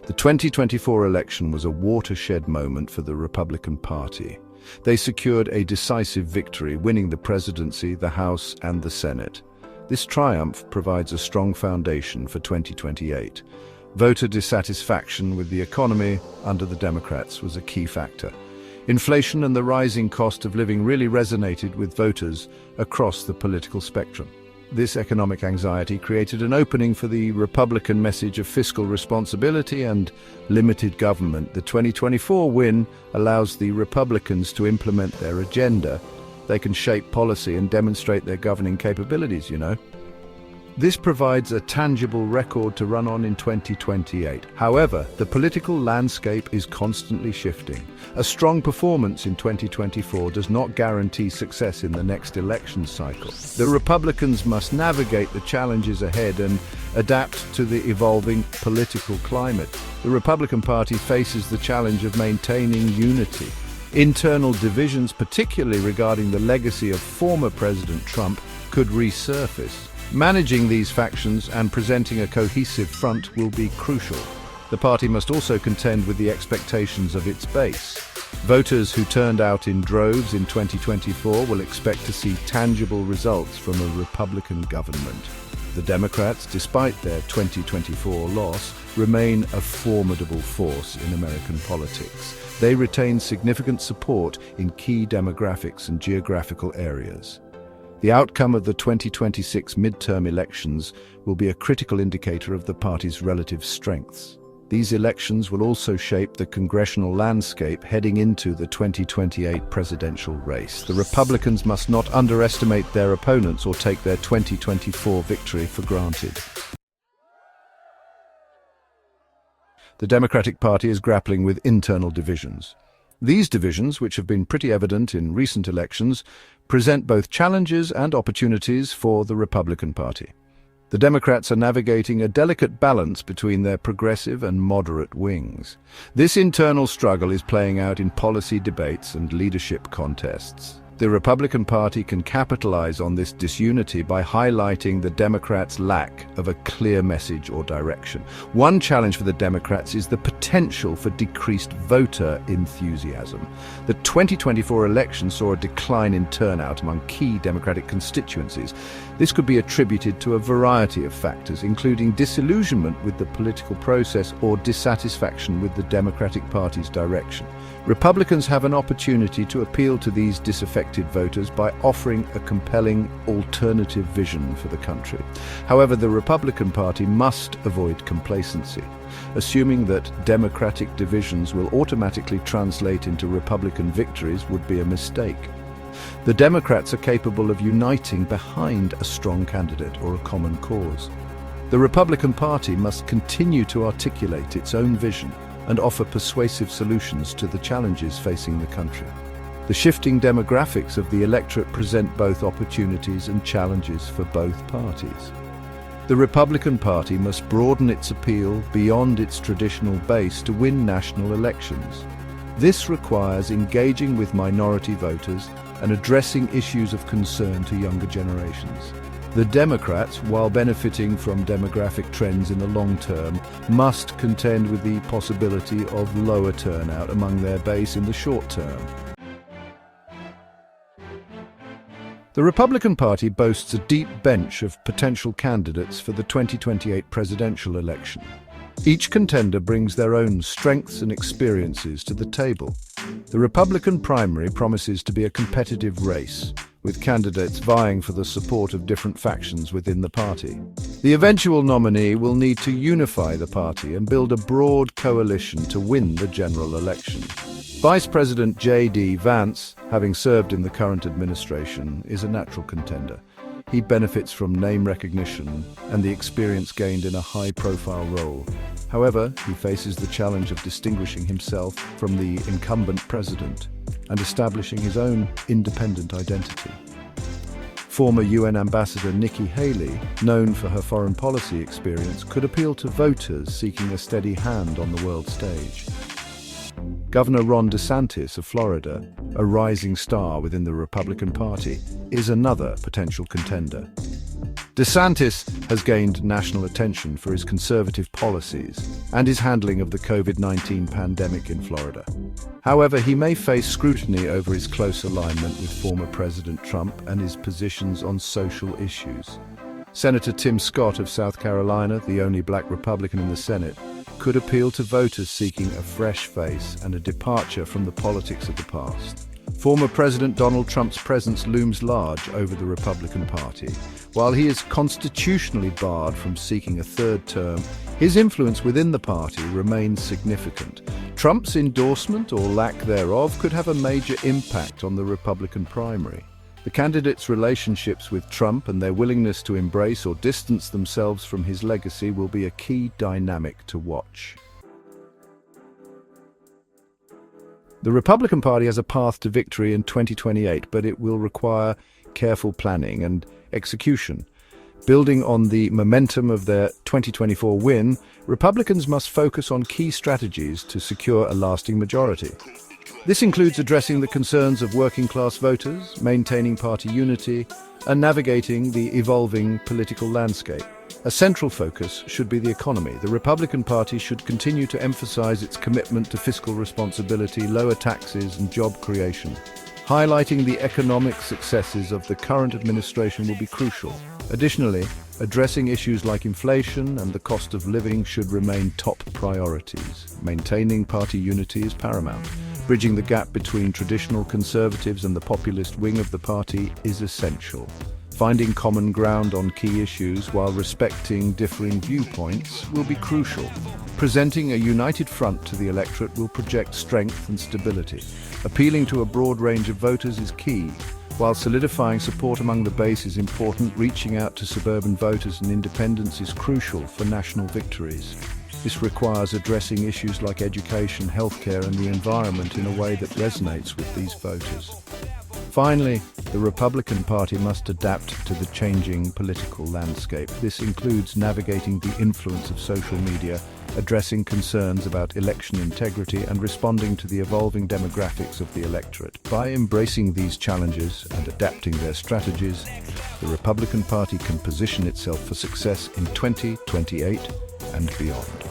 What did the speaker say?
The 2024 election was a watershed moment for the Republican Party. They secured a decisive victory, winning the presidency, the House, and the Senate. This triumph provides a strong foundation for 2028. Voter dissatisfaction with the economy under the Democrats was a key factor. Inflation and the rising cost of living really resonated with voters across the political spectrum. This economic anxiety created an opening for the Republican message of fiscal responsibility and limited government. The 2024 win allows the Republicans to implement their agenda. They can shape policy and demonstrate their governing capabilities, This provides a tangible record to run on in 2028. However, the political landscape is constantly shifting. A strong performance in 2024 does not guarantee success in the next election cycle. The Republicans must navigate the challenges ahead and adapt to the evolving political climate. The Republican Party faces the challenge of maintaining unity. Internal divisions, particularly regarding the legacy of former President Trump, could resurface. Managing these factions and presenting a cohesive front will be crucial. The party must also contend with the expectations of its base. Voters who turned out in droves in 2024 will expect to see tangible results from a Republican government. The Democrats, despite their 2024 loss, remain a formidable force in American politics. They retain significant support in key demographics and geographical areas. The outcome of the 2026 midterm elections will be a critical indicator of the party's relative strengths. These elections will also shape the congressional landscape heading into the 2028 presidential race. The Republicans must not underestimate their opponents or take their 2024 victory for granted. The Democratic Party is grappling with internal divisions. These divisions, which have been pretty evident in recent elections, present both challenges and opportunities for the Republican Party. The Democrats are navigating a delicate balance between their progressive and moderate wings. This internal struggle is playing out in policy debates and leadership contests. The Republican Party can capitalize on this disunity by highlighting the Democrats' lack of a clear message or direction. One challenge for the Democrats is the potential for decreased voter enthusiasm. The 2024 election saw a decline in turnout among key Democratic constituencies. This could be attributed to a variety of factors, including disillusionment with the political process or dissatisfaction with the Democratic Party's direction. Republicans have an opportunity to appeal to these disaffected voters by offering a compelling alternative vision for the country. However, the Republican Party must avoid complacency. Assuming that Democratic divisions will automatically translate into Republican victories would be a mistake. The Democrats are capable of uniting behind a strong candidate or a common cause. The Republican Party must continue to articulate its own vision and offer persuasive solutions to the challenges facing the country. The shifting demographics of the electorate present both opportunities and challenges for both parties. The Republican Party must broaden its appeal beyond its traditional base to win national elections. This requires engaging with minority voters and addressing issues of concern to younger generations. The Democrats, while benefiting from demographic trends in the long term, must contend with the possibility of lower turnout among their base in the short term. The Republican Party boasts a deep bench of potential candidates for the 2028 presidential election. Each contender brings their own strengths and experiences to the table. The Republican primary promises to be a competitive race, with candidates vying for the support of different factions within the party. The eventual nominee will need to unify the party and build a broad coalition to win the general election. Vice President J.D. Vance, having served in the current administration, is a natural contender. He benefits from name recognition and the experience gained in a high-profile role. However, he faces the challenge of distinguishing himself from the incumbent president and establishing his own independent identity. Former UN Ambassador Nikki Haley, known for her foreign policy experience, could appeal to voters seeking a steady hand on the world stage. Governor Ron DeSantis of Florida, a rising star within the Republican Party, is another potential contender. DeSantis has gained national attention for his conservative policies and his handling of the COVID-19 pandemic in Florida. However, he may face scrutiny over his close alignment with former President Trump and his positions on social issues. Senator Tim Scott of South Carolina, the only black Republican in the Senate, could appeal to voters seeking a fresh face and a departure from the politics of the past. Former President Donald Trump's presence looms large over the Republican Party. While he is constitutionally barred from seeking a third term, his influence within the party remains significant. Trump's endorsement or lack thereof could have a major impact on the Republican primary. The candidates' relationships with Trump and their willingness to embrace or distance themselves from his legacy will be a key dynamic to watch. The Republican Party has a path to victory in 2028, but it will require careful planning and execution. Building on the momentum of their 2024 win, Republicans must focus on key strategies to secure a lasting majority. This includes addressing the concerns of working-class voters, maintaining party unity, and navigating the evolving political landscape. A central focus should be the economy. The Republican Party should continue to emphasize its commitment to fiscal responsibility, lower taxes, and job creation. Highlighting the economic successes of the current administration will be crucial. Additionally, addressing issues like inflation and the cost of living should remain top priorities. Maintaining party unity is paramount. Bridging the gap between traditional conservatives and the populist wing of the party is essential. Finding common ground on key issues while respecting differing viewpoints will be crucial. Presenting a united front to the electorate will project strength and stability. Appealing to a broad range of voters is key. While solidifying support among the base is important, reaching out to suburban voters and independents is crucial for national victories. This requires addressing issues like education, healthcare, and the environment in a way that resonates with these voters. Finally, the Republican Party must adapt to the changing political landscape. This includes navigating the influence of social media, addressing concerns about election integrity, and responding to the evolving demographics of the electorate. By embracing these challenges and adapting their strategies, the Republican Party can position itself for success in 2028 and beyond.